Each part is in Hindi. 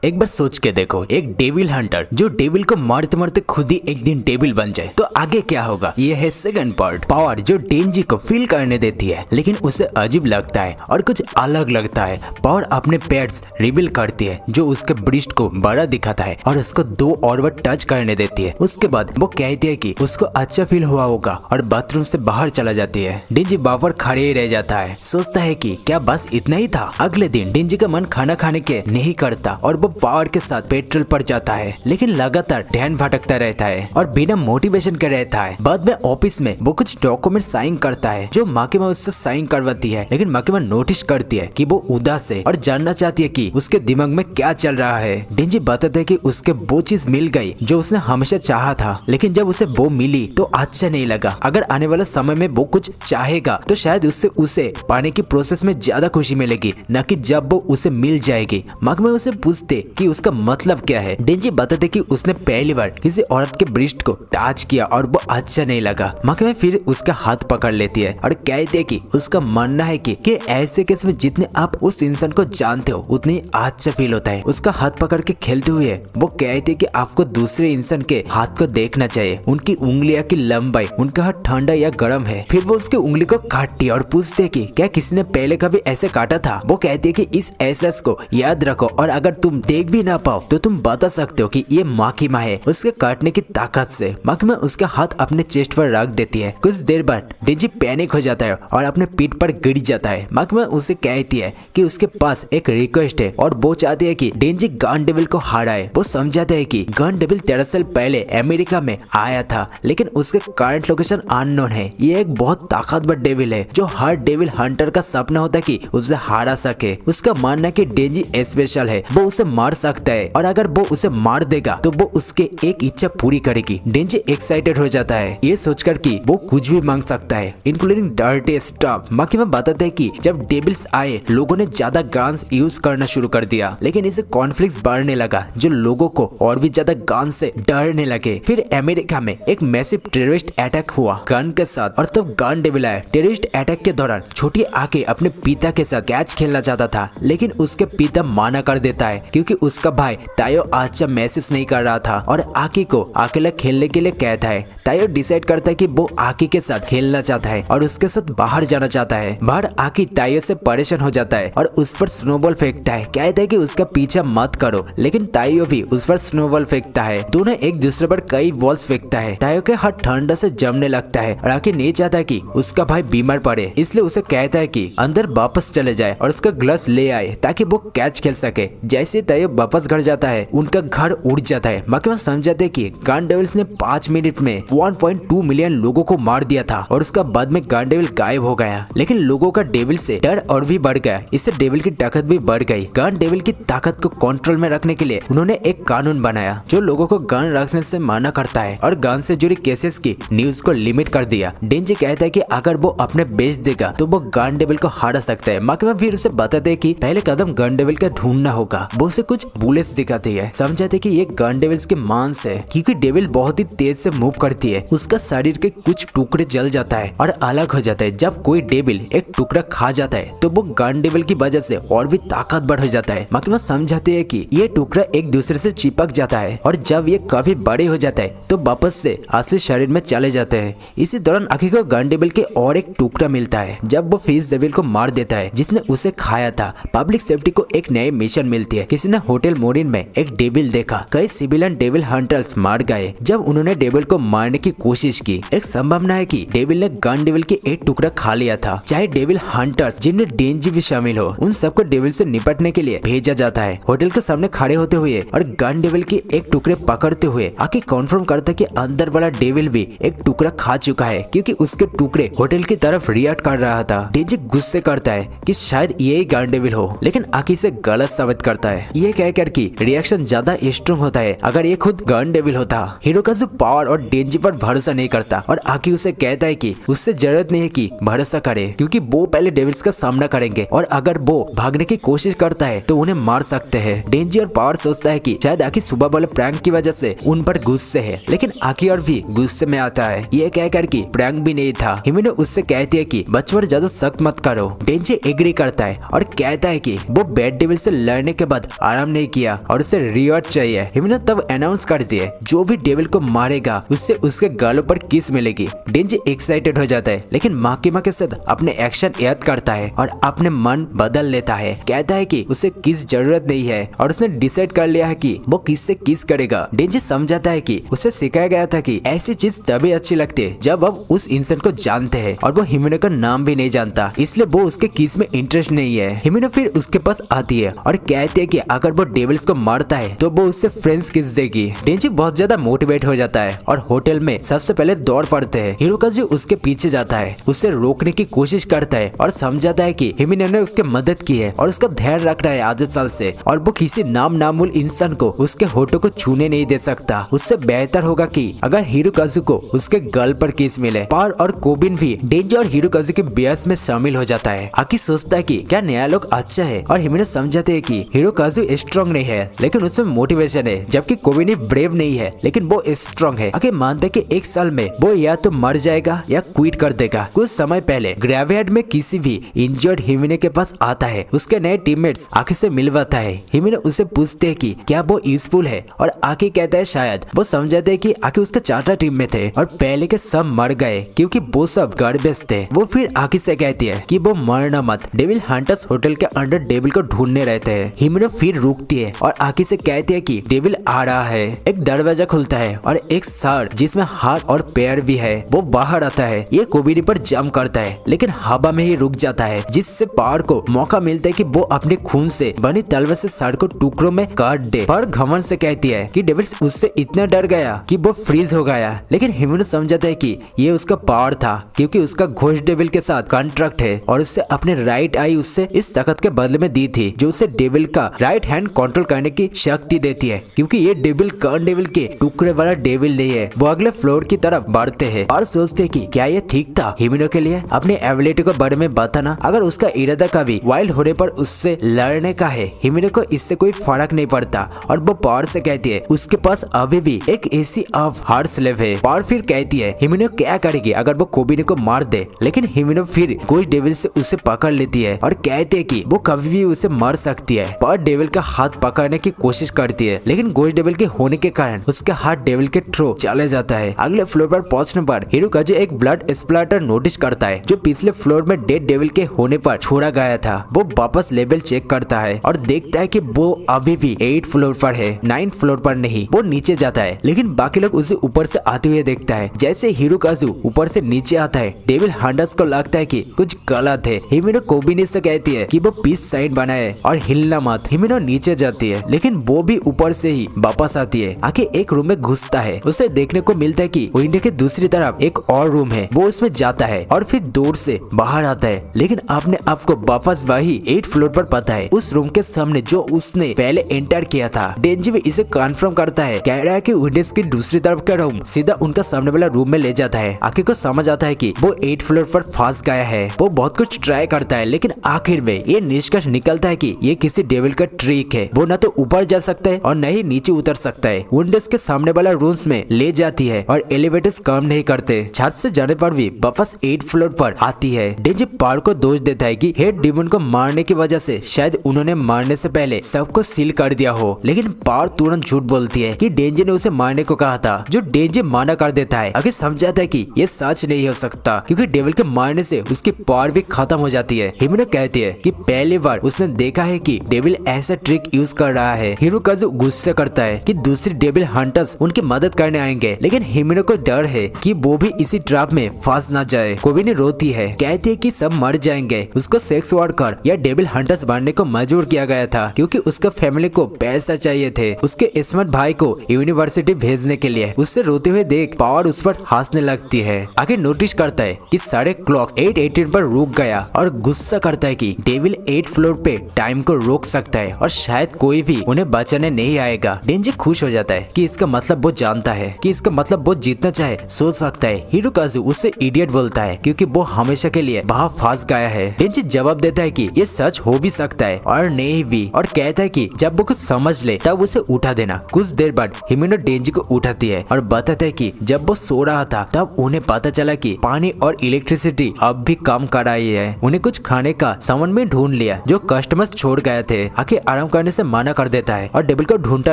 एक बार सोच के देखो, एक डेविल हंटर जो डेविल को मारते मारते खुद ही एक दिन डेविल बन जाए तो आगे क्या होगा। ये है सेकंड पार्ट, पावर जो डेंजी को फील करने देती है लेकिन उसे अजीब लगता है और कुछ अलग लगता है। पावर अपने पेट्स रिवील करती है जो उसके ब्रिस्ट को बड़ा दिखाता है और उसको 2 और बार टच करने देती है। उसके बाद वो कहती है कि उसको अच्छा फील हुआ होगा और बाथरूम से बाहर चला जाती है। डेंजी बाबर खड़े ही रह जाता है, सोचता है कि क्या बस इतना ही था। अगले दिन डेंजी का मन खाना खाने के नहीं करता और वो पावर के साथ पेट्रोल पर जाता है लेकिन लगातार ध्यान भटकता रहता है और बिना मोटिवेशन के रहता है। बाद में ऑफिस में वो कुछ डॉक्यूमेंट साइन करता है जो माकिमा उससे साइन करवाती है, लेकिन माकिमा नोटिस करती है कि वो उदास है और जानना चाहती है कि उसके दिमाग में क्या चल रहा है। डेंजी बताता है कि उसके वो चीज मिल गई जो उसने हमेशा चाहा था, लेकिन जब उसे वो मिली तो अच्छा नहीं लगा। अगर आने वाले समय में वो कुछ चाहेगा तो शायद उससे उसे पाने की प्रोसेस में ज्यादा खुशी मिलेगी, न कि जब वो उसे मिल जाएगी। माकिमा उसे पूछते कि उसका मतलब क्या है। डेंजी बताते कि उसने पहली बार किसी औरत के ब्रिस्ट को टच किया और वो अच्छा नहीं लगा। माकिमा फिर उसका हाथ पकड़ लेती है और कहती है कि उसका मानना है कि ऐसे केस में जितने आप उस इंसान को जानते हो उतनी अच्छा फील होता है। उसका हाथ पकड़ के खेलते हुए वो कहती है कि आपको दूसरे इंसान के हाथ को देखना चाहिए, उनकी उंगलियां की लंबाई, उनका हाथ ठंडा या गर्म है। फिर वो उसकी उंगली को काटती है और पूछते है कि क्या किसी ने पहले कभी ऐसे काटा था। वो कहती है कि इस एहसास को याद रखो और अगर तुम देख भी ना पाओ तो तुम बता सकते हो कि ये माकिमा है। उसके काटने की ताकत से माकिमा उसका हाथ अपने चेस्ट पर रख देती है। कुछ देर बाद डेंजी पैनिक हो जाता है और अपने पीठ पर गिर जाता है। माकिमा उसे कहती है कि उसके पास एक रिक्वेस्ट है और वो चाहती है कि डेंजी गन डेविल को हराए। वो समझाते है कि गन डेविल 13 साल पहले अमेरिका में आया था लेकिन उसके करंट लोकेशन अननोन है। ये एक बहुत ताकतवर डेविल है जो हर डेविल हंटर का सपना होता है कि उसे हरा सके। उसका मानना है कि डेंजी स्पेशल है, वो उसे मार सकता है और अगर वो उसे मार देगा तो वो उसके एक इच्छा पूरी करेगी। डेंजी एक्साइटेड हो जाता है ये सोचकर कि वो कुछ भी मांग सकता है इंक्लूडिंग डर्टी स्टफ। माकिमा बताते हैं कि जब डेविल्स आए लोगों ने ज्यादा गन्स यूज करना शुरू कर दिया, लेकिन इसे कॉन्फ्लिक्ट बढ़ने लगा जो लोगों को और भी ज्यादा गन से डरने लगे। फिर अमेरिका में एक मैसिव टेररिस्ट अटैक हुआ गन के साथ और तब गन डेविल आया। टेररिस्ट अटैक के दौरान छोटी आके अपने पिता के साथ कैच खेलना चाहता था लेकिन उसके पिता माना कर देता है क्योंकि उसका भाई तायो अच्छा मैसेज नहीं कर रहा था और आकी को अकेला खेलने के लिए कहता है। तायो डिसाइड करता है कि वो आकी के साथ खेलना चाहता है और उसके साथ बाहर जाना चाहता है। बाहर आकी तायो से परेशान हो जाता है और उस पर स्नोबॉल फेंकता है, कहता है कि उसका पीछा मत करो, लेकिन तायो भी उस पर स्नोबॉल फेंकता है। दोनों एक दूसरे पर कई बॉल्स फेंकता है। तायो के हाथ ठंडा से जमने लगता है और आकी नहीं चाहता कि उसका भाई बीमार पड़े, इसलिए उसे कहता है कि अंदर वापस चले जाए और उसका ग्लव्स ले आए ताकि वो कैच खेल सके। जैसे तायो वापस घर जाता है उनका घर उड़ जाता है। माकिमा समझाते हैं कि गन डेविल्स ने 5 मिनट में 1.2 मिलियन लोगों को मार दिया था और उसका बाद में गन डेविल गायब हो गया, लेकिन लोगों का डेविल से डर और भी बढ़ गया। इससे डेविल की ताकत भी बढ़ गई। गन डेविल की ताकत को कंट्रोल में रखने के लिए उन्होंने एक कानून बनाया जो लोगों को गन रखने से मना करता है और गन से जुड़ी केसेस की न्यूज को लिमिट कर दिया। डेंजी कहता है कि अगर वो अपने बेच देगा तो वो गन डेविल को हरा सकता है। माकिमा फिर उसे बताते हैं कि पहले कदम गन डेविल का ढूंढना होगा। वो उसे कुछ बुलेट्स दिखाती है, समझाते कि ये गन डेविल्स के मांस है क्योंकि डेविल बहुत ही तेज से मूव करती है। उसका शरीर के कुछ टुकड़े जल जाता है और अलग हो जाता है। जब कोई डेविल एक टुकड़ा खा जाता है तो वो गन डेविल की वजह से और भी ताकतवर हो जाता है। माकिमा समझाते है कि ये टुकड़ा एक दूसरे से चिपक जाता है और जब ये काफी बड़े हो जाता है तो वापस से असली शरीर में चले जाते हैं। इसी दौरान आखिर को गन डेविल के और एक टुकड़ा मिलता है जब वो फिश डेविल को मार देता है जिसने उसे खाया था। पब्लिक सेफ्टी को एक नई मिशन मिलती है। किसी ने होटल मोरिन में एक डेविल देखा। कई सिविलियन डेविल हंटर्स मार गए जब उन्होंने डेविल को मारने की कोशिश की। एक संभावना है कि डेविल ने गन डेविल के एक टुकड़ा खा लिया था। चाहे डेविल हंटर्स जिनमें डेंजी भी शामिल हो, उन सबको डेविल से निपटने के लिए भेजा जाता है। होटल के सामने खड़े होते हुए और गन डेविल के एक टुकड़े पकड़ते हुए आके कॉन्फर्म करता है कि अंदर वाला डेविल भी एक टुकड़ा खा चुका है क्योंकि उसके टुकड़े होटल की तरफ रिएक्ट कर रहा था। डेंजी गुस्से करता है कि शायद यही गन डेविल हो, लेकिन आकी से गलत साबित करता है। ये कहकर कि रिएक्शन ज्यादा स्ट्रॉन्ग होता है अगर ये खुद गन डेविल होता। हिरोकाजु पावर और डेंजी पर भरोसा नहीं करता और आकी उसे कहता है कि उससे जरूरत नहीं है कि भरोसा करे क्योंकि वो पहले डेविल्स का सामना करेंगे और अगर वो भागने की कोशिश करता है तो उन्हें मार सकते हैं। डेंजी और पावर सोचता है कि शायद आकी सुबह वाले प्रैंक की वजह से उन पर गुस्से है, लेकिन आकी और भी गुस्से में आता है। ये कहकर कि प्रैंक भी नहीं था। हिमिनो उससे कहती है कि बच्चों ज्यादा सख्त मत करो। डेंजी एग्री करता है और कहता है कि वो बैड डेविल से लड़ने के बाद आराम नहीं किया और उसे रिवॉर्ड चाहिए। हिमेनो तब अनाउंस कर दिए जो भी डेविल को मारेगा उससे उसके गालों पर किस मिलेगी। डेंजी एक्साइटेड हो जाता है लेकिन माँ के साथ अपने एक्शन याद करता है और अपने मन बदल लेता है। कहता है कि उसे किस जरूरत नहीं है और उसने डिसाइड कर लिया है कि वो किससे किस करेगा। डेंजी समझाता है कि उसे सिखाया गया था कि ऐसी चीज तभी अच्छी लगती है जब अब उस इंसान को जानते हैं और वो हिमेनो का नाम भी नहीं जानता, इसलिए वो उसके किस में इंटरेस्ट नहीं है। हिमेनो फिर उसके पास आती है और कहती है कि अगर वो डेविल्स को मारता है तो वो उससे फ्रेंड्स किस देगी। डेंजी बहुत ज्यादा मोटिवेट हो जाता है और होटल में सबसे पहले दौड़ पड़ते हैं। हिरोकाजु उसके पीछे जाता है, उसे रोकने की कोशिश करता है और समझाता है कि हिमेनो ने उसके मदद की है और उसका ध्यान रख रहा है आधे साल से और वो किसी नामूल इंसान को उसके होठों को छूने नहीं दे सकता। उससे बेहतर होगा कि अगर हिरोकाजु को उसके गल पर किस मिले। पार और कोबिन भी डेंजी और हिरोकाजु के बहस में शामिल हो जाता है। आकी सोचता है कि क्या नया लोग अच्छा है और हिमेनो समझाते है कि हिरोकाजु स्ट्रॉन्ग नहीं है लेकिन उसमें मोटिवेशन है, जबकि कोबिन ब्रेव नहीं है लेकिन वो स्ट्रॉन्ग है। आकी मानता है कि एक साल में वो या तो मर जाएगा या क्विट कर देगा। कुछ समय पहले ग्रेवयार्ड में किसी भी इंजर्ड हिमेनो के पास आता है, उसके नए टीममेट्स आकी से मिलवाता है। हिमेनो उसे पूछते है कि क्या वो यूजफुल है और आकी कहता है शायद। वो समझाते है कि आकी उसके चार्टर टीम में थे और पहले के सब मर गए क्योंकि वो सब गार्बेज थे। वो फिर आकी से कहती है कि वो मरना मत, डेविल हंटर्स होटल के अंदर डेविल को ढूंढने रहते हैं। हिमेनो फिर रुकती है और आकी से कहती है कि डेविल आ रहा है। एक दरवाजा खुलता है और एक सर जिसमें हाथ और पैर भी है वो बाहर आता है। ये कोबिनी पर जंप करता है लेकिन हवा में ही रुक जाता है, जिससे पार को मौका मिलता है कि वो अपने खून से बनी तलवार से सर को टुकड़ों में काट दे। पर घमंड से कहती है कि डेविल उससे इतना डर गया कि वो फ्रीज हो गया। लेकिन हिमेनो समझाता है कि ये उसका पावर था क्योंकि उसका घोस्ट डेविल के साथ कॉन्ट्रैक्ट है और उससे अपने राइट आई उससे इस ताकत के बदले में दी थी जो उसे डेविल का राइट हैंड कंट्रोल करने की शक्ति देती है। क्योंकि ये डेविल कर्न डेविल के टुकड़े वाला डेविल नहीं है। वो अगले फ्लोर की तरफ बढ़ते हैं और सोचते हैं कि क्या ये ठीक था हिमेनो के लिए अपने एबिलिटी के बारे में बताना। अगर उसका इरादा कभी वाइल्ड होने पर उससे लड़ने का है, हिमेनो को इससे कोई फर्क नहीं पड़ता और वो पावर से कहती है उसके पास अभी भी एक एसी ऑफ हार्ट स्लेव है। पावर फिर कहती है हिमेनो क्या करेगी अगर वो कोबिनी को मार दे, लेकिन हिमेनो फिर घोस्ट डेविल से उसे पकड़ लेती है और कहती है कि वो कभी भी उसे मार सकती है। पर डेविल का हाथ पकड़ने की कोशिश करती है लेकिन घोस्ट डेविल के होने के कारण उसके हाथ डेविल के थ्रू चले जाता है। अगले फ्लोर पर पहुंचने पर हिरोकाजु एक ब्लड स्प्लैटर नोटिस करता है जो पिछले फ्लोर में डेड डेविल के होने पर छोड़ा गया था। वो वापस लेवल चेक करता है और देखता है कि वो अभी भी 8 फ्लोर पर है, 9 फ्लोर पर नहीं। वो नीचे जाता है लेकिन बाकी लोग उसे ऊपर से आते हुए देखता है। जैसे हिरोकाजु ऊपर से नीचे आता है डेविल हंटर्स को लगता है कि कुछ गलत है। हिमेनो कोबिनी से कहती है कि वो पीस साइन बनाए और हिलना मत। हिमेनो नीचे जाती है लेकिन वो भी ऊपर से ही वापस आती है। आके एक रूम में घुसता है, उसे देखने को मिलता है कि विंडो के दूसरी तरफ एक और रूम है। वो उसमें जाता है और फिर दूर से बाहर आता है लेकिन अपने आप को वापस वही 8 फ्लोर पर पाता है, उस रूम के सामने जो उसने पहले एंटर किया था। डेंजी भी इसे कंफर्म करता है, कह रहा है कि विंडोज की दूसरी तरफ का रूम सीधा उनका सामने वाला रूम में ले जाता है। आखिर को समझ आता है कि वो 8 फ्लोर पर फंस गया है। वो बहुत कुछ ट्राई करता है लेकिन आखिर में ये निष्कर्ष निकलता है कि ये किसी डेविल का ट्रिक है। वो न तो ऊपर जा सकता है और न ही नीचे उतर सकता है। विंडोज के सामने वाला रूम्स में ले जाती है और एलिवेटर्स काम नहीं करते। छत से जाने पर भी वापस 8 फ्लोर पर आती है। डेंजी पार को दोष देता है कि हेड डीमन को मारने की वजह से शायद उन्होंने मारने से पहले सबको सील कर दिया हो, लेकिन पार तुरंत झूठ बोलती है कि डेंजी ने उसे मारने को कहा था, जो डेंजी माना कर देता है। आगे समझाता है कि ये सच नहीं हो सकता क्योंकि डेविल के मारने से उसकी पावर भी खत्म हो जाती है। हिमेनो कहती है कि पहली बार उसने देखा है कि डेविल ऐसा ट्रिक यूज कर रहा है। हिरोकाजु गुस्सा करता है कि दूसरी डेविल हंटर्स उनकी मदद करने आएंगे, लेकिन हिमेनो को डर है कि वो भी इसी ट्रैप में फंस ना जाए। कोबिनी रोती है, कहती है कि सब मर जाएंगे। उसको सेक्स वर्कर या डेविल हंटर्स बनने को मजबूर किया गया था क्योंकि उसका फैमिली को पैसा चाहिए थे उसके स्मार्ट भाई को यूनिवर्सिटी भेजने के लिए। उससे रोते हुए देख पावर उस पर हंसने लगती है। आगे नोटिस करता है कि सारे क्लॉक 8:18 पर रुक गया और गुस्सा करता है कि डेविल 8 फ्लोर पे टाइम को रोक सकता है और शायद कोई भी उन्हें बचाने नहीं आएगा। डेंजी खुश हो जाता है कि इसका मतलब वो जानता है कि इसका मतलब वो जीतना चाहे सोच सकता है। हिरोकाजु उससे इडियट बोलता है क्योंकि वो हमेशा के लिए वहाँ फंस गया है। डेंजी जवाब देता है कि ये सच हो भी सकता है और नहीं भी, और कहता है कि जब वो कुछ समझ ले तब उसे उठा देना। कुछ देर बाद हिमेनो डेंजी को उठाती है और बताता है कि जब वो सो रहा था तब उन्हें पता चला कि पानी और इलेक्ट्रिसिटी अब भी काम कर रही है। उन्हें कुछ खाने का सामान में ढूंढ लिया जो कस्टमर्स छोड़ गए थे। आखिर आराम करने से मना कर देता है और डेविल को ढूंढता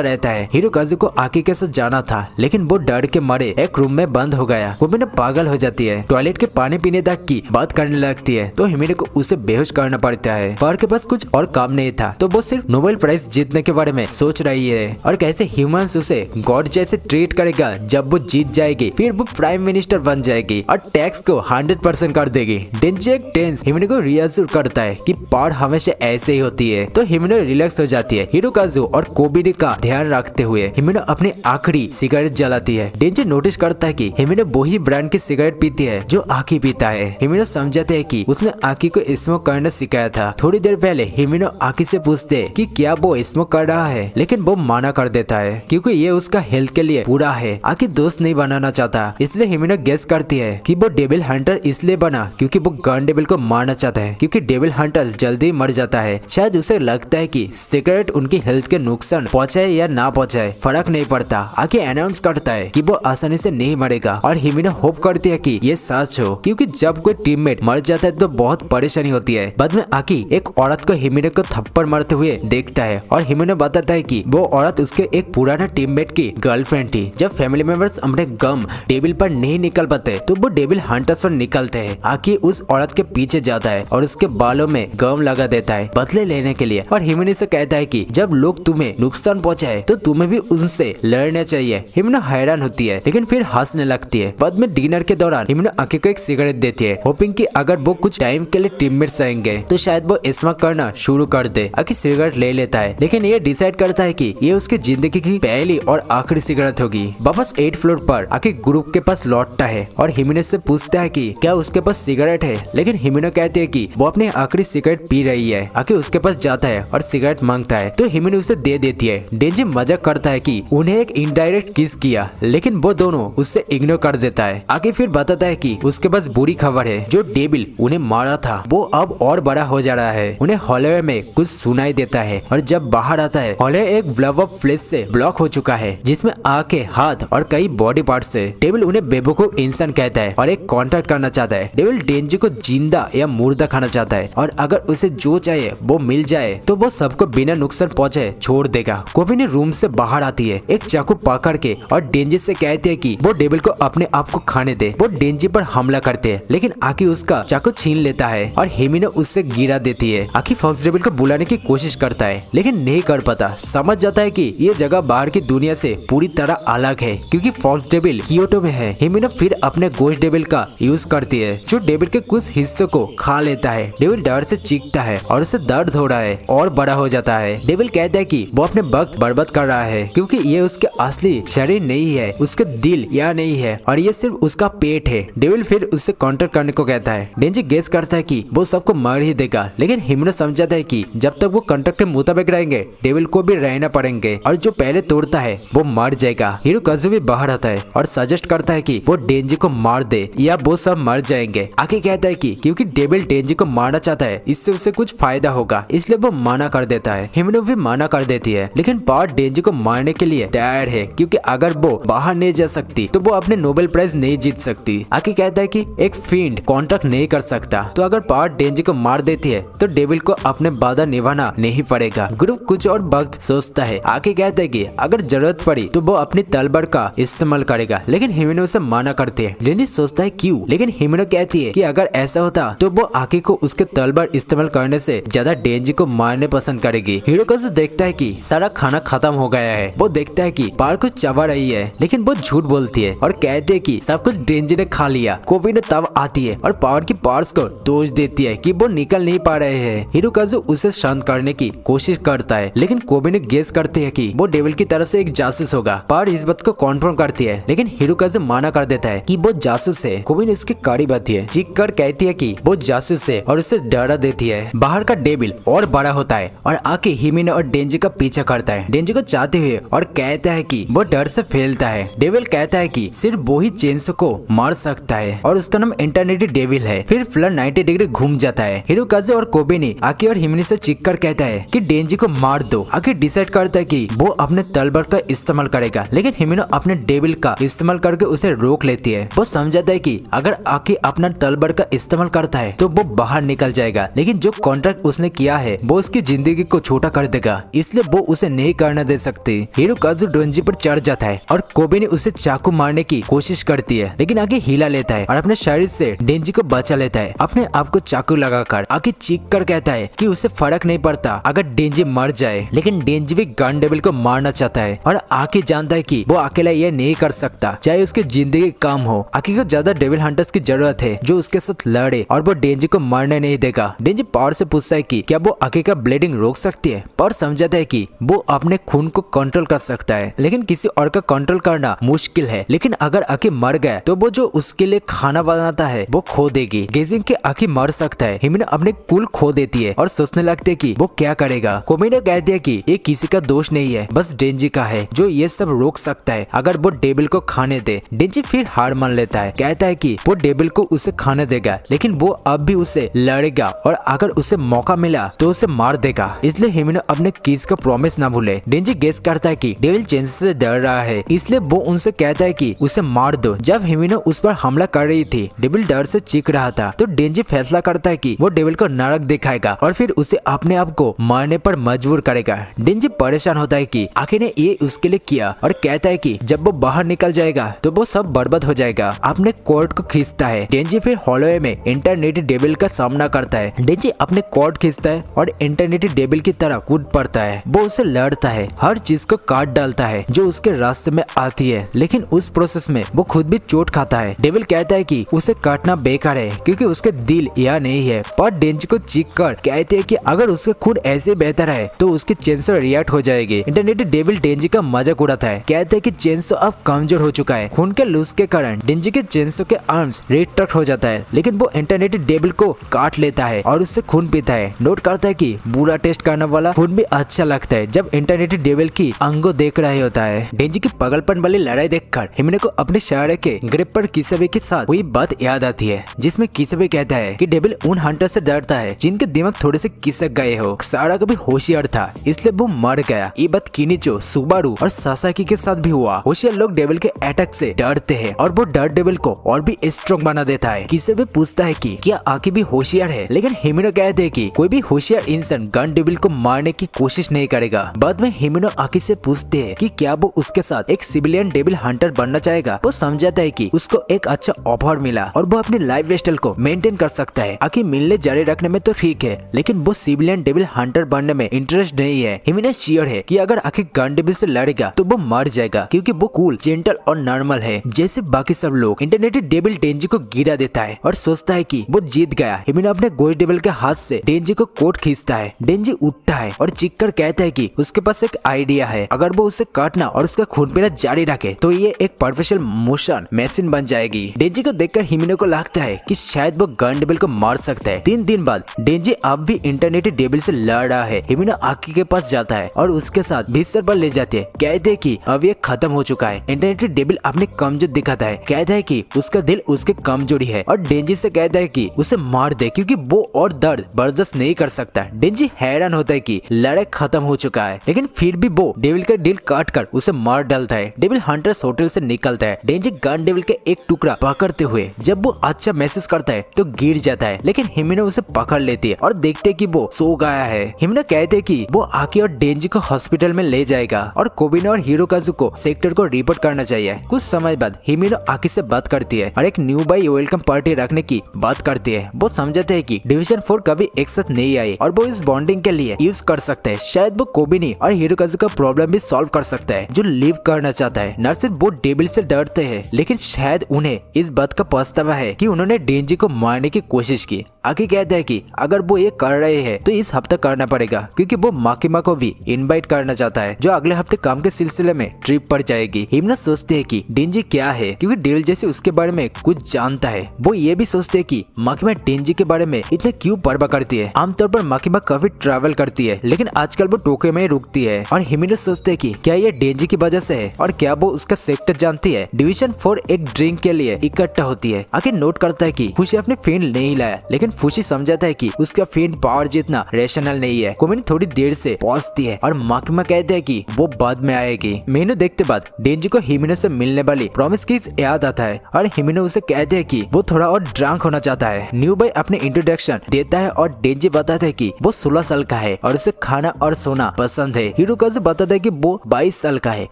रहता है। हिरोकाज़ु को आकी के साथ जाना था, लेकिन वो डर के मारे एक रूम में बंद हो गया। कोबी ने पागल हो जाती है, टॉयलेट के पानी पीने तक की बात करने लगती है, तो हिमेने को उसे बेहोश करना पड़ता है। पार के पास कुछ और काम नहीं था, तो वो सिर्फ नोबेल प्राइज जीतने के बारे में सोच रही है और कैसे ह्यूमंस उसे गॉड जैसे ट्रीट करेगा। जब वो जीत जाएगी फिर वो प्राइम मिनिस्टर बन जाएगी और टैक्स को 100% कर देगी। डेंजी एक टेंस हिमेने को रियश्योर करता है कि पार हमेशा ऐसे ही होती है, तो हिमेने रिलैक्स हो जाती है। हिरोकाज़ु और कोबी का ध्यान रखते हुए हिमेने अपनी आखिरी सिगरेट जलाती है। डेंजी नोटिस करता है कि हिमेने वही ब्रांड की सिगरेट पीती है जो आकी पीता है। हिमेने समझाते है कि उसने आकी को स्मोक करना सिखाया था। थोड़ी देर पहले हिमेने आकी से पूछते कि क्या वो स्मोक कर रहा है, लेकिन वो मना कर देता है क्योंकि ये उसका हेल्थ के लिए बुरा है। आकी दोस्त नहीं बनाना चाहता, इसलिए हिमेने गेस करती है कि वो डेविल हंटर इसलिए बना क्योंकि वो गन डेविल को मारना चाहता है, क्योंकि डेविल हंटर जल्दी मर जाता है। शायद उसे लगता है कि सिगरेट उनकी हेल्थ के नुकसान पहुंचाए या ना पहुंचाए फर्क नहीं पड़ता। आकी अनाउंस करता है कि वो आसानी से नहीं मरेगा और हिमेने होप करती है कि ये सच हो, क्योंकि जब कोई टीममेट मर जाता है तो बहुत परेशानी होती है। बाद में आकी एक औरत को हिमेने को थप्पड़ मारते हुए देखता है और हिमेने बताता है कि वो औरत उसके एक पुराना टीममेट की गर्लफ्रेंड थी। जब फैमिली मेंबर्स अपने गम डेविल पर नहीं निकल पाते तो वो डेविल हंटर्स पर निकलते हैं। आकी उस औरत के पीछे जाता है और उसके बालों में गम लगा देता है बदले लेने के लिए, और हिमेने से कहता है कि जब लोग तुम्हें नुकसान पहुंचाए तो तुम्हें भी उनसे लड़ना चाहिए। हिमेने हैरान होती है लेकिन फिर हंसने लगती है। बाद में डिनर के दौरान हिमेने आकी को एक सिगरेट देती है, होपिंग कि अगर वो कुछ टाइम के लिए टीममेट्स आएंगे तो शायद वो स्मोक करना शुरू कर दे। आकी सिगरेट ले लेता है, लेकिन ये डिसाइड करता है कि ये उसकी जिंदगी की पहली और आखिरी सिगरेट होगी। वापस 8th फ्लोर पर आकी ग्रुप के पास लौटता है और हिमेने से पूछता है कि क्या उसके पास सिगरेट है, लेकिन हिमेने कहती है कि वो अपनी आखिरी सिगरेट पी रही है। आकी उसके पास जाता है और सिगरेट मांगता है तो हिमेने उसे दे देती है। डेंजी मजाक करता है कि उन्हें एक इनडायरेक्ट किस किया, लेकिन वो दोनों उससे इग्नोर कर देता है। आगे फिर बताता है कि उसके पास बुरी खबर है, जो डेविल उन्हें मारा था वो अब और बड़ा हो जा रहा है। उन्हें हॉलवे में कुछ सुनाई देता है और जब बाहर आता है हॉलवे एक ब्लब ऑफ फ्लेश से ब्लॉक हो चुका है, जिसमें आंखें, हाथ और कई बॉडी पार्ट्स है। डेविल उन्हें बेवकूफ इंसान कहता है और एक कॉन्ट्रैक्ट करना चाहता है। डेविल डेंजी को जिंदा या मुर्दा खाना चाहता है और अगर उसे जो चाहिए वो मिल जाए तो वो सबको बिना नुकसान पहुंचे छोड़ देगा। कोबी ने रूम से बाहर आती है एक चाकू पकड़ के और डेंजी से कहती है कि वो डेविल को अपने आप को खाने दे। वो डेंजी पर हमला करते हैं, लेकिन आकी उसका चाकू छीन लेता है और हिमेने उससे गिरा देती है। आकी फॉक्स डेविल को बुलाने की कोशिश करता है, लेकिन नहीं कर पाता। समझ जाता है कि ये जगह बाहर की दुनिया से पूरी तरह अलग है, क्योंकि फॉक्स डेविल कियोटो में है। हिमेने फिर अपने गोश्त डेविल का यूज करती है, जो डेविल के कुछ हिस्सों को खा लेता है। डेविल डर से चीखता है और उसे दर्द हो रहा है और बड़ा हो जाता है। डेविल कहता है कि वो अपने वक्त बर्बाद कर रहा है, क्योंकि ये उसके असली शरीर नहीं है, उसके दिल या नहीं है, और ये सिर्फ उसका पेट है। डेविल फिर उससे काउंटर करने को कहता है। डेंजी गेस करता है कि वो सबको मार ही देगा, लेकिन हिमेने समझाता है कि जब तक वो कॉन्ट्रैक्ट के मुताबिक रहेंगे डेविल को भी रहना पड़ेंगे, और जो पहले तोड़ता है वो मर जाएगा। हिरोकाज़ु भी बाहर आता है और सजेस्ट करता है कि वो डेंजी को मार दे या वो सब मर जाएंगे। आकी कहता है कि क्योंकि डेविल डेंजी को मारना चाहता है, इससे उसे कुछ फायदा होगा, इसलिए वो मना कर देता है। हिमेने भी मना कर देती है, लेकिन पार्ट डेंजी को मारने के लिए तैयार है, क्योंकि अगर वो बाहर नहीं जा सकती तो वो अपने नोबेल प्राइज नहीं जीत सकती। आकी कहता है कि एक फिंड कॉन्ट्रैक्ट नहीं कर सकता, तो अगर पार्ट डेंजी को मार देती है तो डेविल को अपने वादा निभाना नहीं पड़ेगा। ग्रुप कुछ और वक्त सोचता है। आकी कहता है कि अगर जरूरत पड़ी तो वो अपनी तलवार का इस्तेमाल करेगा, लेकिन हिमेने उसे मना करती है। डेंजी सोचता है क्यों, लेकिन हिमेने कहती है कि अगर ऐसा होता तो वो आकी को उसके तलवार इस्तेमाल करने से ज्यादा डेंजी को मारने पसंद करेगी। हिरोकाज़ु देखता है कि सारा खाना खत्म हो गया है। वो देखता है कि पार कुछ चबा रही है, लेकिन वो झूठ बोलती है और कहती है कि सब कुछ डेंजी ने खा लिया। कोबी ने तब आती है और पावर की पार्ट्स को दोष देती है कि वो निकल नहीं पा रहे हैं। हिरोकाज़ु उसे शांत करने की कोशिश करता है, लेकिन कोबी ने गेस करती है कि वो डेविल की तरफ से एक जासूस होगा। पावर इस बात को कॉन्फर्म करती है, लेकिन हिरोकाज़ु मना कर देता है कि वो जासूस है। कोबी ने इसकी कड़ी बाती है, चीख कर कहती है कि वो जासूस है और उसे डरा देती है। बाहर का डेविल और बड़ा होता है और आके हिमेने और डेंजी का पीछा करता है, डेंजी को चाहते हुए, और कहता है कि वो डर से फैलता है। डेविल कहता है कि सिर्फ वो ही चेंसो को मार सकता है और उसका नाम इंटरनेटी डेविल है। फिर फ्लड 90 डिग्री घूम जाता है। हिरोकाज़ु और कोबी ने आकी और हिमेने से चीख कर कहता है कि डेंजी को मार दो। आकी डिसाइड करता है कि वो अपने तलवार का इस्तेमाल करेगा, लेकिन हिमेने अपने डेविल का इस्तेमाल करके उसे रोक लेती है। वो समझाता है कि अगर आकी अपना तलवार का इस्तेमाल करता है तो वो बाहर निकल जाएगा, लेकिन जो कॉन्ट्रैक्ट उसने किया है वो उसकी जिंदगी को छोटा कर देगा, इसलिए वो उसे नहीं करने दे सकती। हिरोकाजु डेंजी पर चढ़ जाता है और कोबे उसे चाकू मारने की कोशिश करती है, लेकिन आगे हिला लेता है और अपने शरीर से डेंजी को बचा लेता है। अपने आप को चाकू लगाकर आगे चीख कर कहता है कि उसे फर्क नहीं पड़ता अगर डेंजी मर जाए, लेकिन डेंजी भी गन डेविल को मारना चाहता है और आके जानता है कि वो अकेला ये नहीं कर सकता, चाहे उसकी जिंदगी कम हो। आके को ज्यादा डेविल हंटर्स की जरूरत है जो उसके साथ लड़े और वो डेंजी को मारने नहीं देगा। डेंजी पावर से पूछता है कि क्या वो आके का ब्लीडिंग रोक सकती है। पावर समझाता है कि वो अपने खून को कंट्रोल कर सकता है, लेकिन किसी और का कंट्रोल करना मुश्किल है। लेकिन अगर आके मर गया तो वो जो उसके लिए खाना बनाता है वो खो देगी। गेजिंग के आके मर सकता है। हिमिनो अपने कुल खो देती है और सोचने लगती है कि वो क्या करेगा। कोमिनो कहती है कि ये किसी का दोष नहीं है, बस डेंजी का है जो ये सब रोक सकता है अगर वो डेविल को खाने दे। डेंजी फिर हार मान लेता है, कहता है कि वो डेविल को उसे खाने देगा, लेकिन वो अब भी उसे लड़ेगा और अगर उसे मौका मिला तो उसे मार देगा। इसलिए हिमिनो अपने किस का प्रॉमिस ना भूले। डेंजी गेस करता है कि डेविल चेंज से डर रहा है, इसलिए वो उनसे कहता है कि उसे मार दो। जब हिमिनो उस पर हमला कर रही थी, डेविल डर से चीख रहा था, तो डेंजी फैसला करता है कि वो डेविल को नरक दिखाएगा और फिर उसे अपने आप को मारने पर मजबूर करेगा। डेंजी परेशान होता है कि आखिर ने ये उसके लिए किया और कहता है कि जब वो बाहर निकल जाएगा तो वो सब बर्बाद हो जाएगा। अपने कोर्ट को खींचता है। डेंजी फिर हॉलोवे में इंटरनेट डेविल का सामना करता है। डेंजी अपने कोर्ट खींचता है और इंटरनेट डेविल की तरह कूद पड़ता है। वो उसे लड़ता है, हर चीज को काट डालता है जो उसके रास्ते में आती है, लेकिन उस प्रोसेस में वो खुद भी चोट खाता है। डेविल कहता है कि उसे काटना बेकार है क्योंकि उसके दिल यहाँ नहीं है, पर डेंजी को चीख कर कहते हैं कि अगर उसके खून ऐसे बेहतर है तो उसकी चेंसो रिएक्ट हो जाएगी। इंटरनेट डेविल डेंजी का मजाक उड़ाता है, कहते हैं कि चेंसो अब कमजोर हो चुका है। खून के लूज के कारण डेंजी के चेंसो के आर्म्स रिट्रैक्ट हो जाता है, लेकिन वो इंटरनेट डेविल को काट लेता है और उससे खून पीता है। नोट करता है कि बुरा टेस्ट करने वाला खून भी अच्छा लगता है जब इंटरनेट डेविल की अंगो देख रहा होता है। डेंजी की पागलपन वाली लड़ाई देखकर हिमिनो को अपने शहर के ग्रिप पर किसाबे के साथ हुई बात याद आती है, जिसमें किसाबे कहता है कि डेविल उन हंटर से डरता है जिनके दिमाग थोड़े से खिसक गए हो। सारा कभी होशियार था इसलिए वो मर गया। ये बात किनिचो, सुबारू और सासाकी के साथ भी हुआ। होशियार लोग डेविल के अटैक से डरते हैं और वो डर डेविल को और भी स्ट्रॉन्ग बना देता है। किसाबे पूछता है कि क्या आकी भी होशियार है, लेकिन हिमिनो कहते हैं कि कोई भी होशियार इंसान गन डेविल को मारने की कोशिश नहीं करेगा। बाद में हिमिनो आकी से पूछते हैं कि क्या वो उसके साथ एक सिविलियन डेविल हंटर बनना चाहेगा। वो समझाता है कि उसको एक अच्छा ऑफर मिला और वो अपनी लाइफ स्टाइल को मेंटेन कर सकता है। आकी मिलने जारी रखने में तो ठीक है, लेकिन वो सिविलियन डेविल हंटर बनने में इंटरेस्ट नहीं है। हिमिनो श्योर है कि अगर आखिर गन डेविल से लड़ेगा तो वो मर जाएगा क्योंकि वो कूल, जेंटल और नॉर्मल है जैसे बाकी सब लोग। इंटरनेट डेविल डेंजी को गिरा देता है और सोचता है कि वो जीत गया। हिमिनो अपने गोश्त डेविल के हाथ से डेंजी को कोट खींचता है। डेंजी उठता है और चीख कर कहता है कि उसके पास एक आइडिया है, अगर वो उसे काटना और उसका खून पीना जारी रखे तो ये एक प्रोफेशनल मोशन मशीन बन जाएगी। डेंजी को देखकर हिमिनो को लगता है कि शायद वो गन डेविल को मार सकता है। 3 दिन बाद डेंजी अब भी इंटरनेट डेविल से लड़ रहा है। हिमिनो आकी के पास जाता है और उसके साथ भीतर पर ले जाते हैं। कहते हैं कि अब ये खत्म हो चुका है। इंटरनेट डेविल अपने कमजोर दिखाता है, कहता है कि उसका दिल उसके कमजोरी है और डेंजी से कहता है कि उसे मार दे क्योंकि वो और दर्द बर्दाश्त नहीं कर सकता। डेंजी हैरान होता है कि लड़ाई खत्म हो चुका है, लेकिन फिर भी वो डेविल का दिल काट कर उसे मार डालता है। डेविल हंटर्स होटल से निकलता है। डेंजी गन डेविल के एक टुकड़ा पकड़ते हुए जब वो अच्छा महसूस करता है तो गिर जाता है, लेकिन हिमिनो उसे पकड़ लेती है और देखते है कि वो सो गया है। हिमिनो कहते है कि वो आकी और डेंजी को हॉस्पिटल में ले जाएगा और कोबिनो और हिरोकाजु को सेक्टर को रिपोर्ट करना चाहिए। कुछ समय बाद हिमिनो आकी से बात करती है और एक न्यू बाई वेलकम पार्टी रखने की बात करती है। वो समझाते है कि डिवीजन 4 कभी एक साथ नहीं आई और वो इस बॉन्डिंग के लिए यूज कर सकते हैं। शायद वो कोबिनी और हिरोकाजु का प्रॉब्लम भी सॉल्व कर सकता है जो लिव करना चाहता है। न सिर्फ वो डेविल से डरते हैं, लेकिन शायद उन्हें इस बात का पछतावा है कि उन्होंने डेंजी को मारने की कोशिश की। आकी कहता है कि अगर वो ये कर रहे हैं तो इस हफ्ते करना पड़ेगा क्योंकि वो माकिमा को भी इनवाइट करना चाहता है जो अगले हफ्ते काम के सिलसिले में ट्रिप पर जाएगी। हिमना सोचते है कि डेंजी क्या है क्योंकि डेविल जैसे उसके बारे में कुछ जानता है। वो ये भी सोचते है कि माकिमा डेंजी के बारे में इतने क्यों परवाह करती है। आमतौर पर माकिमा काफी ट्रैवल करती है, लेकिन आजकल वो टोक्यो में रुकती है। और हिमिनो सोचते है कि क्या ये डेंजी की वजह से है और क्या वो उसका सेक्टर जानती है। डिवीजन 4 एक ड्रिंक के लिए इकट्ठा होती है। आखिर नोट करता है कि खुशी अपने फ्रेंड नहीं लाया, लेकिन खुशी समझाता है कि उसका फ्रेंड पावर जितना रेशनल नहीं है। कोमिन थोड़ी देर से पहुंचती है और माकिमा कहते हैं कि वो बाद में आएगी। मेनू देखते बाद डेंजी को हिमिनो से मिलने वाली प्रॉमिस किस याद आता है और हिमिनो उसे कहते हैं कि वो थोड़ा और ड्रंक होना चाहता है। न्यू बॉय अपने इंट्रोडक्शन देता है और डेंजी बताता है कि वो 16 साल का है है और उसे खाना और सोना पसंद है। हिरोकाज़ु बताता है कि वो 22 साल का है,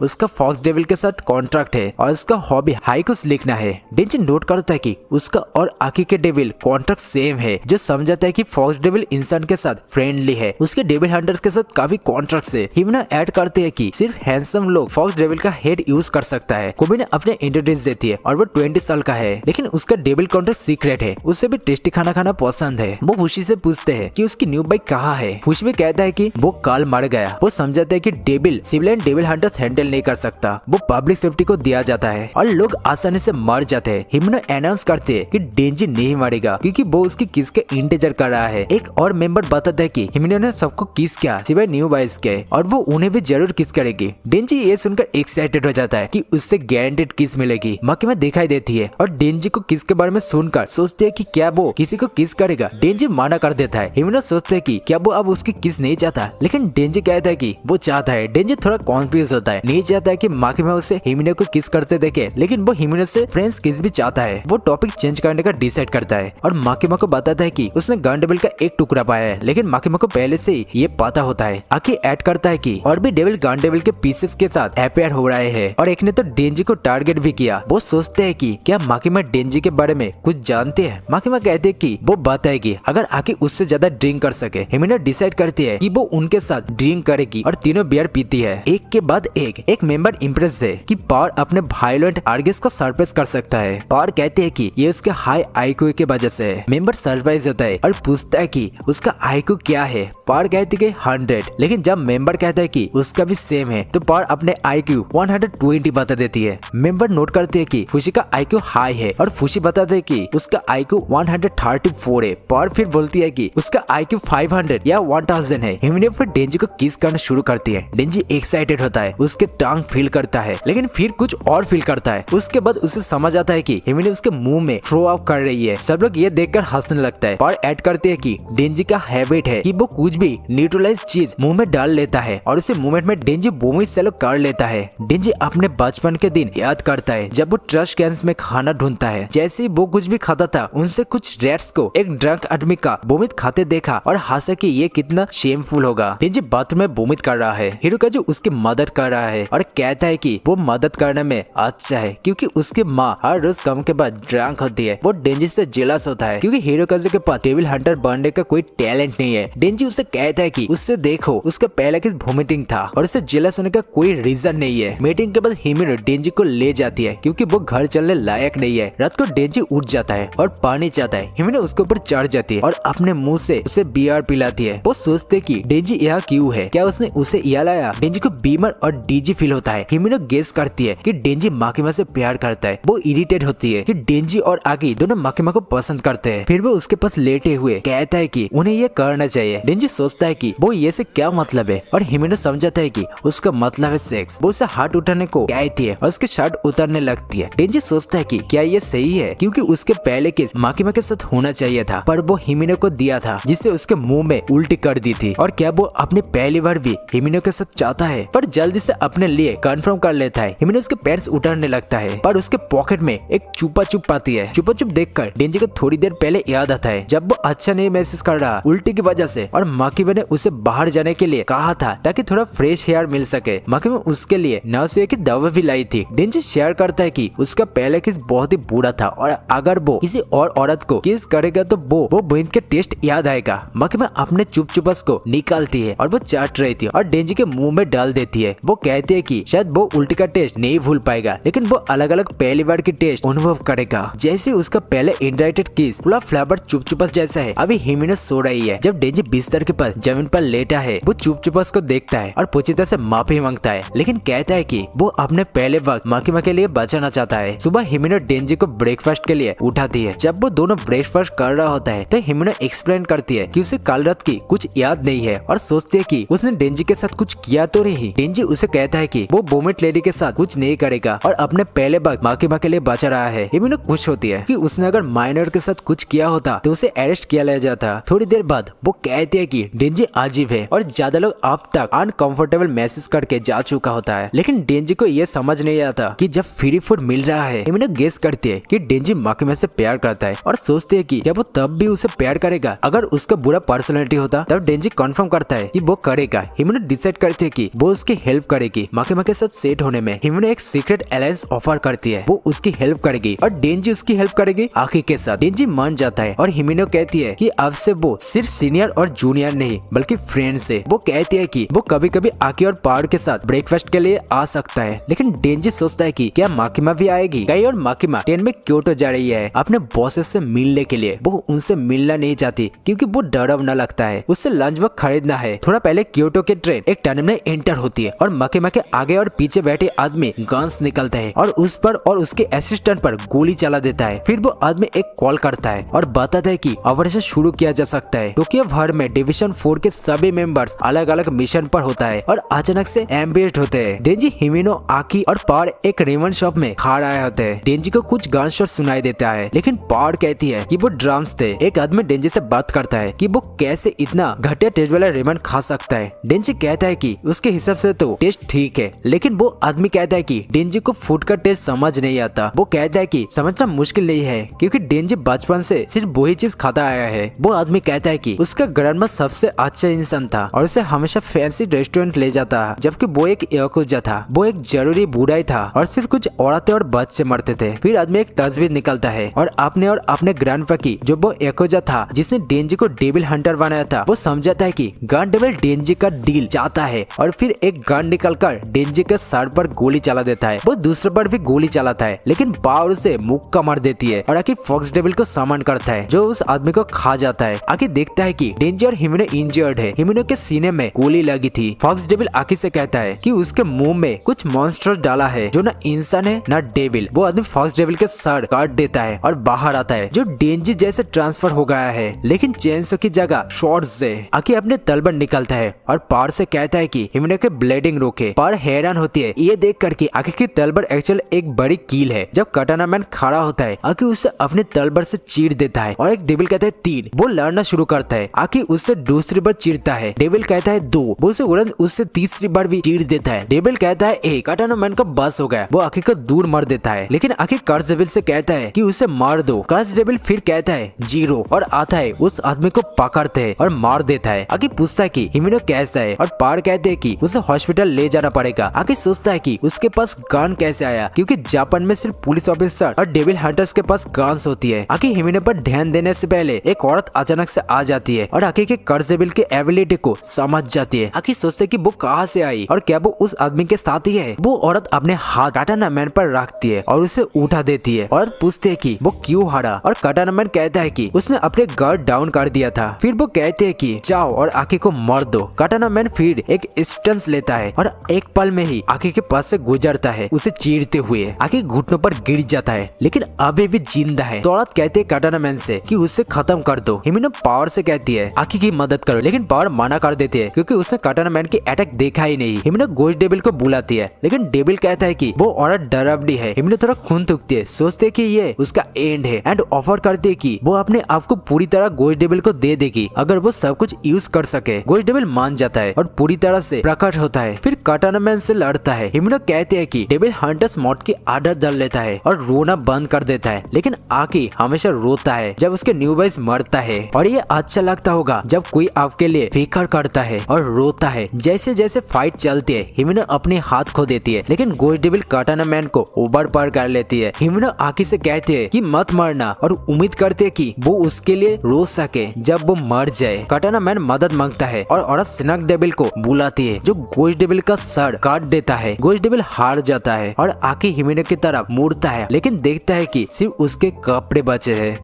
उसका फॉक्स डेविल के साथ कॉन्ट्रैक्ट है और उसका हॉबी हाइकुस लिखना है। डेंजी नोट करता है कि उसका और आकी के डेविल कॉन्ट्रैक्ट सेम है, जो समझाता है कि फॉक्स डेविल इंसान के साथ फ्रेंडली है। उसके डेविल हंटर्स के साथ काफी कॉन्ट्रैक्ट है। हिमना ऐड करते हैं कि सिर्फ हैंडसम लोग फॉक्स डेविल का हेड यूज कर सकता है। कोबी ने अपने इंट्रोड्यूस देती है और वो 20 साल का है, लेकिन उसका डेविल कॉन्ट्रैक्ट सीक्रेट है। उसे भी टेस्टी खाना खाना पसंद है। वो फुशी से पूछते हैं कि उसकी न्यू बाइक कहाँ है। फुशी भी कहता है कि वो कल मर गया। वो समझाते हैं कि devil civilian devil hunters handle नहीं कर सकता, वो पब्लिक सेफ्टी को दिया जाता है और लोग आसानी से मर जाते हैं। हिमना अनाउंस करते हैं कि डेंजी नहीं मरेगा क्योंकि वो उसकी किस के इंतजार कर रहा है। एक और मेंबर बताता है कि हिमना ने सबको किस किया सिवाय न्यू बाइस के और वो उन्हें भी जरूर किस करेगी। डेंजी ये सुनकर एक्साइटेड हो जाता है कि उससे गारंटेड किस मिलेगी। मक्के में दिखाई देती है और डेंजी को किस के बारे में सुनकर सोचते है कि क्या वो किसी को किस करेगा। डेंजी माना कर देता है। हिमना सोचते है कि क्या वो अब उसकी किस नहीं चाहता, लेकिन डेंजी कहता है कि वो चाहता है। डेंजी थोड़ा कॉन्फ्यूज होता है, नहीं चाहता है कि माकिमा उसे हिमना को किस करते देखे, लेकिन वो हिमना से फ्रेंड्स किस भी चाहता है। वो टॉपिक चेंज करने का डिसाइड करता है और माकिमा को बताता है कि उसने गन डेविल का एक टुकड़ा पाया है, लेकिन माकिमा को पहले से ही ये पता होता है। आकी ऐड करता है कि और भी डेविल गन डेविल के पीसेस के साथ अपेयर हो रहे हैं और एक ने तो डेंजी को टारगेट भी किया। वो सोचते हैं कि क्या माकिमा डेंजी के बारे में कुछ जानते हैं। माकिमा कहते हैं कि वो बताएगी अगर आकी उससे ज्यादा ड्रिंक कर सके। हिमिना डिसाइड करती है कि वो उनके साथ ड्रिंक करेगी और तीनों बियर पीती है। एक के बाद एक मेंबर इम्प्रेस है कि पावर अपने वायलेंट आर्गेस को सरप्राइज कर सकता है। पावर कहते हैं कि ये उसके हाई आईक्यू के वजह से है। मेंबर सरप्राइज होता है और पूछता है कि उसका आईक्यू क्या है। पावर कहती है 100, लेकिन जब मेंबर कहता है कि उसका भी सेम है तो पावर अपने आईक्यू 120 बता देती है। मेंबर नोट करते है कि फुशी का आईक्यू हाई है और फुशी बताते है कि उसका आईक्यू 134 है। पावर फिर बोलती है कि उसका आईक्यू 500 या 1000 है। हिमने फिर डेंजी को किस करना शुरू करती है। डेंजी एक्साइटेड होता है, उसके टांग फील करता है, लेकिन फिर कुछ और फील करता है। उसके बाद उसे समझ आता है कि हिमने उसके मुंह में थ्रो अप कर रही है। सब लोग ये देखकर हंसने लगता है। पावर ऐड करते है कि डेंजी का हैबिट है कि वो कुछ भी न्यूट्रलाइज चीज मुंह में डाल लेता है और उसे मूवमेंट में डेंजी वोमिट सेलो कर लेता है। डेंजी अपने बचपन के दिन याद करता है जब वो ट्रश कैंस में खाना ढूंढता है। जैसे ही वो कुछ भी खाता था उनसे कुछ रेट्स को एक ड्रंक आदमी का वोमिट खाते देखा और हंसा कि ये कितना शेमफुल होगा। डेंजी बाथरूम में वोमिट कर रहा है। हिरोकाज़ु उसकी मदद कर रहा है और कहता है कि वो मदद करने में अच्छा है क्योंकि उसकी माँ हर रोज काम के बाद ड्रंक होती है। वो डेंजी से जेलस होता है क्योंकि हिरोकाज़ु के पास डेविल हंटर बनने का कोई टैलेंट नहीं है। डेंजी उसे कहता है कि उससे देखो उसका पहला किस वोमिटिंग था और उसे जेलस होने का कोई रीजन नहीं है। मीटिंग के बाद हिमिनो डेंजी को ले जाती है क्योंकि वो घर चलने लायक नहीं है। रात को डेंजी उठ जाता है और पानी चाहता है। हिमिनो उसके ऊपर चढ़ जाती है और अपने मुंह से उसे बियर पिलाती है। वो सोचते कि डेंजी यहाँ क्यों है, क्या उसने उसे यहाँ लाया। डेंजी को बीमर और डीजी फील होता है। हिमिनो गेस करती है कि डेंजी माकिमा से प्यार करता है। वो इरिटेट होती है कि डेंजी और आगी दोनों माकिमा को पसंद करते हैं। फिर वो उसके पास लेटे हुए कहता है कि उन्हें ये करना चाहिए। डेंजी सोचता है कि वो ये से क्या मतलब है और हिमिनो समझाता है कि उसका मतलब है सेक्स। वो उसे हाथ उठाने को कहती है और उसके शर्ट उतारने लगती है। डेंजी सोचता है कि क्या ये सही है क्योंकि उसके पहले किस माकिमा के साथ होना चाहिए था, पर वो हिमिनो को दिया था जिसे उसके मुंह में उल्टी कर दी थी। और क्या वो अपनी पहली बार भी हिमिनो के साथ चाहता है, पर जल्दी से अपने लिए कंफर्म कर लेता है। हिमिनो उसके पैंट्स उतारने लगता है पर उसके पॉकेट में एक चुपा चुप पाती है। चुपा चुप देखकर डेंजी को थोड़ी देर पहले याद आता है जब वो अच्छा नहीं महसूस कर रहा उल्टी की वजह से और माकिमा ने उसे बाहर जाने के लिए कहा था ताकि थोड़ा फ्रेश एयर मिल सके। माकिमा उसके लिए नाउसिया की दवा भी लाई थी। डेंजी शेयर करता है कि उसका पहले किस बहुत ही बुरा था और अगर वो किसी और औरत को किस करेगा तो वो बहन के टेस्ट याद आएगा। माकिमा अपने चुप चुपस को निकालती है और वो चाट रही थी और डेंजी के मुंह में डाल देती है। वो कहती है कि शायद वो उल्टी का टेस्ट नहीं भूल पाएगा, लेकिन वो अलग अलग पहली बार की टेस्ट अनुभव करेगा। जैसे उसका पहले इंडाइटेड किस पूरा फ्लेवर चुप चुपस जैसा है। अभी हिमिनो सो रही है। जब डेंजी बिस्तर के पास जमीन पर लेटा है वो चुप चुपस को देखता है और पोचिता से माफी मांगता है, लेकिन कहता है कि वो अपने पहले वक्त माकिमा के लिए बचाना चाहता है। सुबह हिमिनो डेंजी को ब्रेकफास्ट के लिए उठाती है। जब वो दोनों ब्रेकफास्ट कर रहा होता है तो हिमिनो एक्सप्लेन करती है कि उसे कल रात की कुछ याद नहीं है और सोचती है कि उसने डेंजी के साथ कुछ किया तो नहीं। डेंजी उसे कहता है कि वो वोमिट लेडी के साथ कुछ नहीं करेगा और अपने पहले वक्त माकिमा के लिए बचा रहा है। हिमिनो खुश होती है कि उसने अगर माइनर के साथ कुछ किया होता तो उसे अरेस्ट किया ले जाता। थोड़ी देर बाद वो कहती है कि डेंजी अजीब है और ज्यादा लोग अब तक अनकंफर्टेबल मैसेज करके जा चुका होता है, लेकिन डेंजी को ये समझ नहीं आता कि जब फ्री फूड मिल रहा है। हिमिनो गेस करती है कि डेंजी माकिमा से प्यार करता है और सोचती है कि क्या वो तब भी उसे प्यार करेगा अगर उसका बुरा पर्सनालिटी होता, तब डेंजी कंफर्म करता है कि वो करेगा। हिमेनो डिसाइड करती है कि वो उसकी हेल्प करेगी माकिमा के साथ सेट होने में। हिमेनो एक सीक्रेट अलायंस ऑफर करती है, वो उसकी हेल्प करेगी और डेंजी उसकी हेल्प करेगी आकी के साथ। डेंजी मान जाता है और हिमेनो कहती है कि अब से वो सिर्फ सीनियर और जूनियर नहीं बल्कि फ्रेंड्स है। वो कहती है कि वो कभी कभी आकी और पार के साथ ब्रेकफास्ट के लिए आ सकता है, लेकिन डेंजी सोचता है कि क्या माकिमा भी आएगी। कई और माकिमा ट्रेन में क्योटो जा रही है अपने बॉसेस से मिलने के लिए। वो उनसे मिलना नहीं चाहती क्योंकि वो डरावना लगता है। उससे लंच बॉक्स खरीदना है। थोड़ा पहले क्योटो के ट्रेन एक टनल में एंटर होती है और माकिमा के आगे और पीछे बैठे आदमी गन्स निकलते हैं और उस पर और उसके असिस्टेंट पर गोली चला देता है। फिर वो आदमी एक कॉल करता है और बताता है कि ऑपरेशन शुरू किया जा सकता है। टोक्यो भर में डिवीजन 4 के सभी मेंबर्स अलग अलग मिशन पर होता है और अचानक से एम्बेस्ड होते हैं। डेंजी, हिमेनो, आकी और पार एक रेमन शॉप में खा रहे होते हैं। डेंजी को कुछ गन शॉट सुनाई देता है, लेकिन पार कहती है कि वो ड्रम्स थे। एक आदमी डेंजी से बात करता है कि वो कैसे इतना घटिया टेस्ट वाला रेमन खा सकता है। डेंजी कहता है कि उसके हिसाब से तो टेस्ट ठीक है, लेकिन वो आदमी कहता है कि डेंजी को फूड का टेस्ट समझ नहीं आता। वो कहता है कि समझना मुश्किल नहीं है क्योंकि डेंजी बचपन से सिर्फ वही चीज खाता आया है। वो आदमी कहता है कि उसका ग्रैंडमा सबसे अच्छा इंसान था और उसे हमेशा फैंसी रेस्टोरेंट ले जाता, जबकि वो एक याकुजा था। वो एक जरूरी बुराई था और सिर्फ कुछ औरतें और बच्चे मरते थे। फिर आदमी एक तस्वीर निकलता है और अपने ग्रैंडपा की, जो वो याकुजा था जिसने डेंजी को डेविल हंटर बनाया था। वो समझाता है कि गन डेविल डेंजी का डील चाहता है और फिर एक गन निकलकर डेंजी के सर पर गोली चला देता है। वो दूसरे पर भी गोली चलाता है, लेकिन पावर उसे मुक्का मार देती है और आखिर फॉक्स डेविल को समन करता है जो उस आदमी को खा जाता है। आखिर देखता है कि डेंजी और हिमेनो इंजर्ड है। हिमेनो के सीने में गोली लगी थी। फॉक्स डेविल आखिर से कहता है कि उसके मुंह में कुछ मॉन्स्टर डाला है जो ना इंसान है ना डेविल। वो आदमी फॉक्स डेविल के सर काट देता है और बाहर आता है जो डेंजी जैसे ट्रांसफर हो गया है, लेकिन चेनसो की जगह शॉर्ट्स से। आखिर अपने तलवार निकालता है और पार से कहता है कि हिमेनो के ब्लीडिंग रोके। पार हैरान होती है ये देख करके आखिर की तलवार एक्चुअल एक बड़ी कील है। जब कटाना मैन खड़ा होता है आखिर उससे अपने तलवार से चीर देता है और एक डेविल कहता है 3। वो लड़ना शुरू करता है। आखिर उससे दूसरी बार चीरता है। डेविल कहता है 2। वो उसे उड़न उससे तीसरी बार भी चीर देता है। डेविल कहता है 1। कटाना मैन का बस हो गया। वो आखिर को दूर मार देता है, लेकिन आखिर कर्स डेविल से कहता है कि उसे मार दो। कर्स डेविल फिर कहता है 0 और आता है उस आदमी को पकड़ते है और मार देता है। आखिर पूछता है कि हिमेनो कैसा है और पार कहते है कि उसे हॉस्पिटल ले जाना पड़ेगा। आखिर सोचता है कि उसके पास गन कैसे आया, क्योंकि जापान में सिर्फ पुलिस ऑफिसर और डेविल हंटर्स के पास गन्स होती है। आखिर हिमेनो पर ध्यान देने से पहले एक औरत अचानक से आ जाती है और आखिर के कर्स डेविल के एबिलिटी को समझ जाती है। आखिर सोचते कि वो कहाँ से आई और क्या वो उस आदमी के साथ ही है। वो औरत अपने हाथ कटाना मैन पर रखती है और उसे उठा देती है। औरत पूछती है कि वो क्यों हारा और कटाना मैन कहता है कि उसने अपने गार्ड डाउन कर दिया था। फिर वो कहते हैं कि जाओ और आखिर को मार दो। कटाना मैन फिर एक स्टंस लेता है और एक पल में ही आखिर के पास से गुजरता है, उसे चीरते हुए। आखिर घुटनों पर गिर जाता है, लेकिन अभी भी जिंदा है। तो औरत कहते है कटाना मैन से कि उसे खत्म कर दो। हिमेनो पावर से कहती है आखिर की मदद करो, लेकिन पावर मना कर देती है क्योंकि उसने कटाना मैन की अटैक देखा ही नहीं। हिमेनो गोस्ट डेविल को बुलाती है, लेकिन डेविल कहता है कि वो औरत डरावनी है। हिमेनो थोड़ा खून थूकती है, सोचते कि ये उसका एंड है एंड ऑफर करती है कि वो अपने आप को पूरी तरह गोस्ट डेविल को दे देगी अगर वो सब कुछ यूज कर सके। गोस्ट डेविल मान जाता है और पूरी तरह से प्रकट होता है। फिर कटाना मैन से लड़ता है। हिमेनो कहते हैं कि डेविल हंटर्स मौत की आदत डाल लेता है और रोना बंद कर देता है, लेकिन आकी हमेशा रोता है जब उसके न्यू बॉयज मरता है। और ये अच्छा लगता होगा जब कोई आपके लिए फिकर करता है और रोता है। जैसे जैसे फाइट चलती है हिमेनो अपने हाथ खो देती है, लेकिन गोस्ट डेविल कटाना मैन को ओवर पार कर लेती है। हिमेनो आकी से कहते हैं कि मत मरना और उम्मीद करते हैं कि वो उसके लिए रो सके जब वो मर जाए। कटाना मैन मदद मांगता है और औरत सिनक डेविल को बुलाती है जो गोस्ट डेविल का सर काट देता है। गोस्ट डेविल हार जाता है और आकी हिमेनो की तरफ मुड़ता है, लेकिन देखता है कि सिर्फ उसके कपड़े बचे हैं।